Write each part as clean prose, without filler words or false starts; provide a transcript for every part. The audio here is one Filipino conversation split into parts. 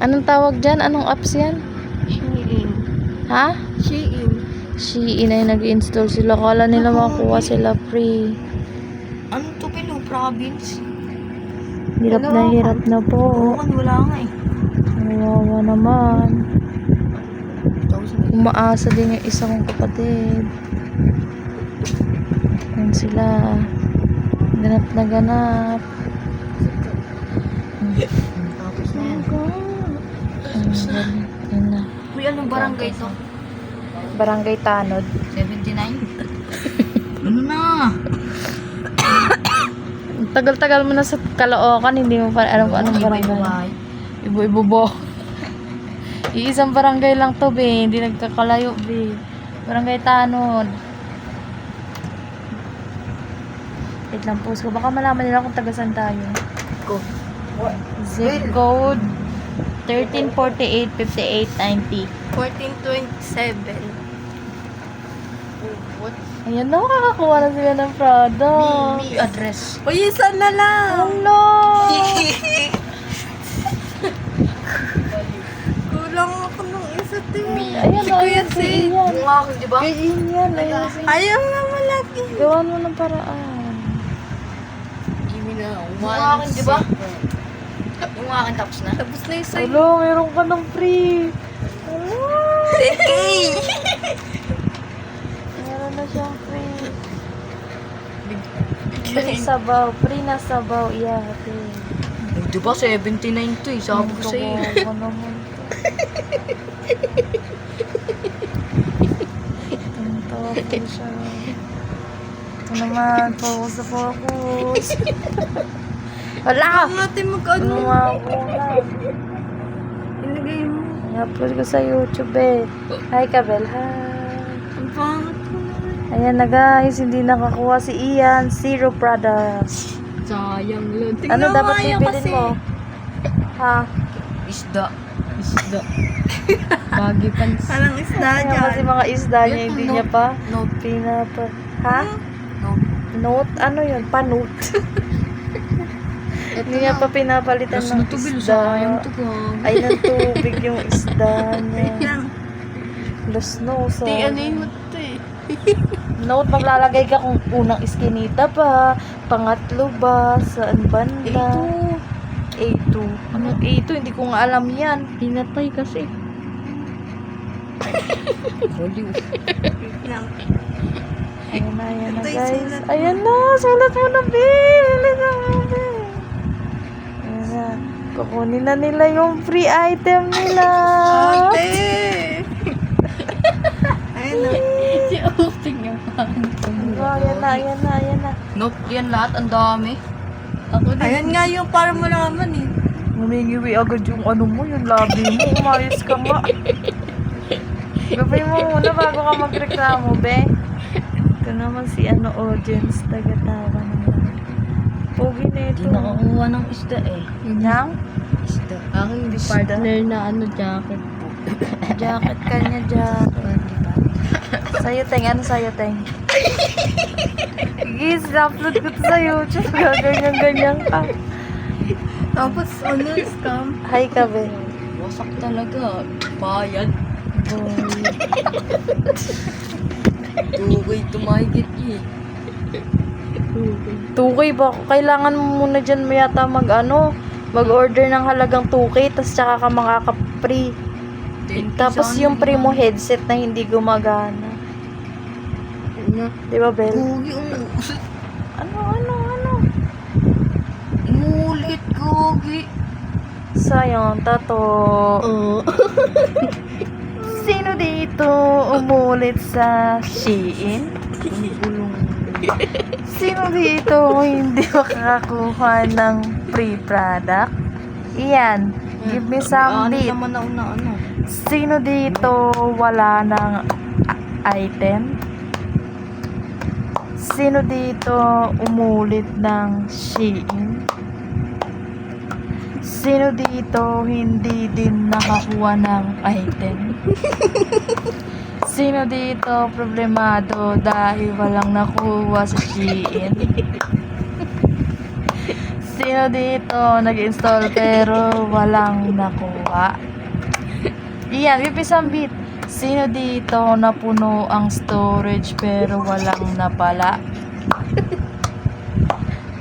Anong tawag dyan? Anong apps yan? Shein. Ha? Shein. Shein ay nag-install sila. Kala nila makuha sila free. Ano to, Pino? Province? Hirap na po. Wala nga eh. Kawawa naman. Umaasa din yung isa kong kapatid. Yan sila. Ganap na ganap. Tapos na yan. Yan na. Uy, anong barangay to? Barangay Tanod. 79? Ano na? Tagal-tagal mo na sa Caloocan, hindi mo pa alam kung anong barangay. Ibo-ibo bo. Iisang barangay lang to, be. Hindi nagkakalayo, be. Barangay Tanod. Wait lang, post ko. Baka malaman nila kung taga saan tayo. Go. Zip code 1348-5890. 1427. What? Ayan na, makakakuha na sila ng product. Me address. Uy, isa na lang. Hello! Kulang ako nung isa din. Ayan na, ayan si Ian. Yung akin, di ba? Kay Ian, ayan si Ayaw nga malaki. Gawan mo ng paraan. Gimme na. Yung akin, di ba? Yung akin tapos na. Tapos na yung sa'yo. Hello, meron ka ng free. Hello! 10K! Meron na siyang free. Free sabaw. Free na sabaw. Iyate. Di ba 79 to eh. Sabi ko sa'yo. Kawawa naman to. Ang tawa po siya. Ito naman. Focus na focus. Wala! Ang natin mag-ano. Ano nga ako na. Ilagay mo. I-upload ko sa YouTube eh. Hi, Kabel. Hi. Ang pangat ko naman. Ayan na guys. Hindi nakakuha si Ian. Zero products. Sayang lang. Ano dapat bibilin mo? Ha? Isda. Bagi pants. Anong isda Ayan kasi mga isda niya. Hindi niya pa pinapa. Ha? Note? Ano yun? Panote. Hindi niya pa pinapalitan ng isda. Ay, ng tubig yung isda niya. Los no. So, ano yung ito eh. note, maglalagay ka kung unang iskinita pa, pangatlo ba, saan banda. A2. Anong A2? Hindi ko nga alam yan. Pinatay kasi. Ayan na guys. Ayan na, sulat mo na, babe. Ayan na. Kukunin na nila yung free item nila. Ayun na. Ayan na. Nope, yan lahat. Ang dami. Ayan nga yung para malaman eh. Humingiwi agad yung ano mo, yung labi mo. Umayos ka nga. Gabay mo muna bago ka magreklamo, be. Ito naman si audience, taga-tawa naman. Pogi na ito. Hindi nakakuha ng isda eh. Yang? Isda. Aking partner na jacket. Jacket kanya, jacket. Sa'yo, Teng. Ano sa'yo, Teng? Guys, upload ko to sa YouTube. Gaganyan-ganyan ka. Tapos ano, scam? Hi ka, be. Wasak talaga. Bayad. Boy. Tugay tumahigit eh. Tukay ba? Kailangan mo muna dyan yata mag-order ng halagang 2K, tas tsaka ka makaka-free. Tapos yung free mo headset na hindi gumagana. Di ba, Bel? Gugi, Ano? umulit, gugi. Sayang, tato. Sino dito umulit sa Shein? Sino dito hindi makakakuha ng free product? Iyan, give me some beat. naman na ano. Sino dito wala ng item? Sino dito umulit ng Shein? Sino dito hindi din nakakuha ng item? Sino dito problemado dahil walang nakuha sa Shein? Sino dito nag-install pero walang nakuha? Iyan, pipisang beat. Sino dito napuno ang storage pero walang napala?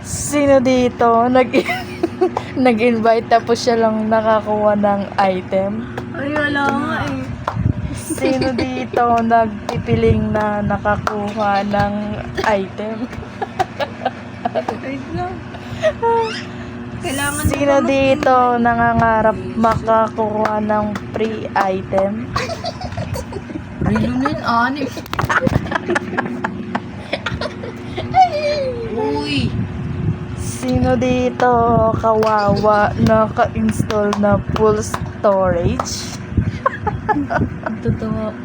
Sino dito nag-invite tapos siya lang nakakuha ng item? Ay, wala nga eh. Sino dito nagpipiling na nakakuha ng item? Wait lang. Kailangan Sino dito nangangarap makakuha ng free item? Rilunin, anim. Uy! Sino dito kawawa naka-install na full storage? Totoo.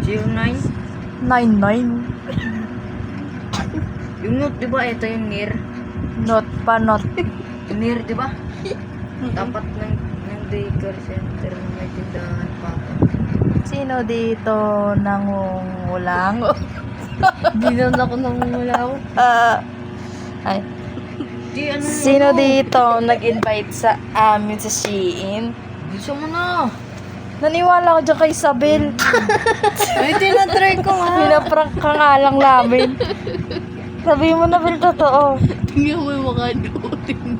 09? 99. Yung note, di ba? Ito yung near. Not pa not. Yung near, di ba? Tapat ng daycare center na may tindahan pa. Sino dito nangungulang? Di naman ako namumula ako. Ay. Di, ano Sino dito nag-invite sa amin sa Shein? Gusto mo na. Naniwala ko dyan kay Isabel. Ay, tinatry ko nga. Pinaprank ka nga lang namin. Sabi mo na, Bel, totoo. Tingnan mo yung mukha ni Uting.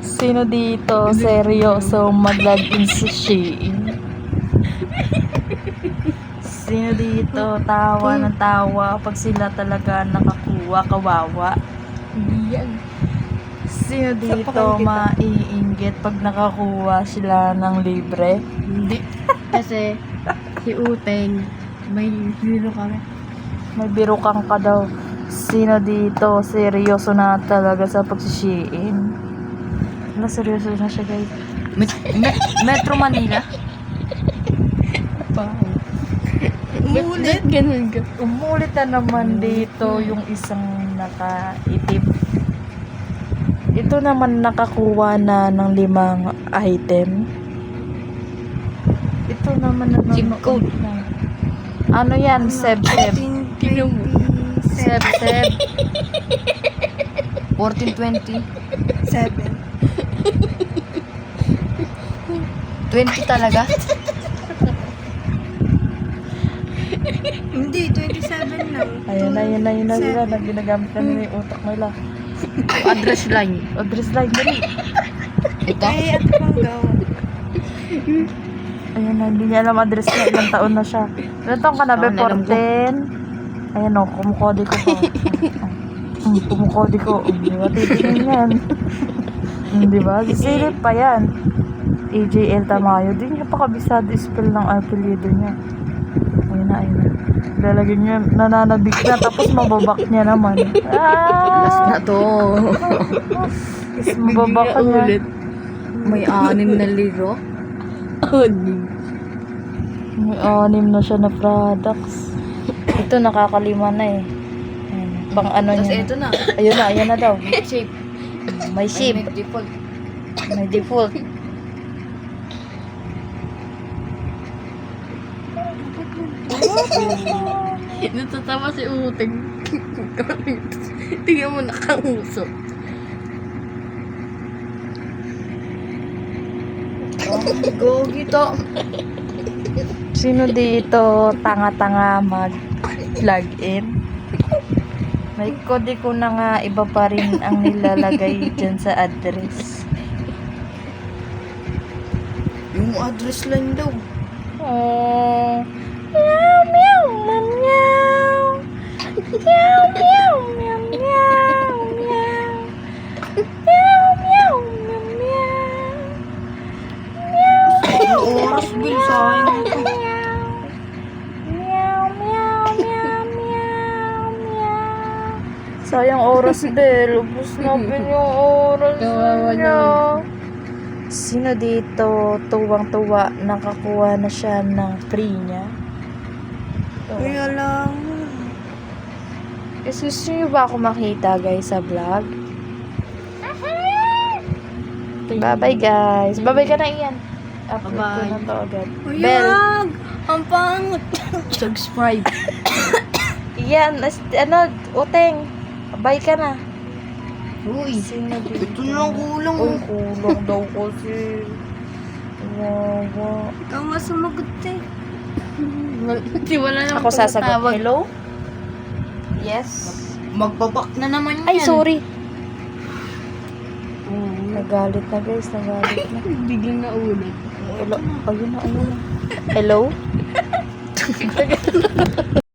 Sino dito seryoso mag-login sa Shein? Sino dito tawa ng tawa pag sila talaga nakakuha, kawawa? Hindi yan. Sino dito maiinggit pag nakakuha sila ng libre? Hindi. Kasi, si Uteng, may hero kami. May birukang ka daw. Sino dito seryoso na talaga sa pagsishiin? Wala, seryoso na siya, guys. Metro Manila? Umulit. Ganun ka. Umulit na naman dito yung isang nakaitip. Ito naman nakakuha na ng 5 item. Ito naman na Zip code. Ano yan? Seb-seb. Tingnan mo. Seb-seb. 1420. 7. 20 talaga? Hindi, 27 lang. Ayun na sila. Ginagamit na nila yung utak nila. Address line. Address line, dali. Ito? Ay, at panggaw. Ayun na, hindi niya alam address niya. Ilang taon na siya. Ilang taon ka na, be? Taon na lang 14? Ayun o, kumukode ko pa. Kumukode ko. Di ba? Titingin yan. Di ba? Silip pa yan. AJL Tamayo. Di niya pa kabisado spell ng apelyido niya. Ayun na. Lalagyan niya, nananabik na, tapos mababak niya naman. Last na to. Tapos mababak niya. May 6 na liro. May 6 na siya na products. Ito nakakalima na eh. Ayun. Pang ano Tapos niya. ito na. Ayun na daw. Make shape. May shape. Make default. May default. Natatawa si Uteng. Tingnan mo nakangusok. Gogi to. Sino dito tanga-tanga mag-login? May kode ko na nga, iba pa rin ang nilalagay dyan sa address. Yung address line daw. Oh. Meow, meow, meow, meow. Meow, meow, meow, meow, meow. Meow, meow, meow, meow. Meow, Yung oras bill sa akin. meow, meow, meow, meow, meow. Sayang oras, Bel. Ubus na din yung oras Kawawa niya. Sino dito tuwang-tuwa nakakuha na siya ng free niya? Kaya lang. Gusto niyo ba ako makita, guys, sa vlog? Bye-bye, guys. Bye-bye ka na, Ian. Upload ko Bye-bye. na to agad. Bell. Uyag! Ang pangot. Subscribe. Ian, Uteng. Bye ka na. Uy, Sino ito na lang kulang. Uy, kulang daw kasi. Wawa. Ikaw nga sumagot eh. Di wala naman Ako sasagot. pagkatawag. Hello? Yes? Magbabak na naman yan. Ay, sorry. Nagalit na guys, nagalit na. Biglang naulit. Hello? Ayun na, ayun na. Hello?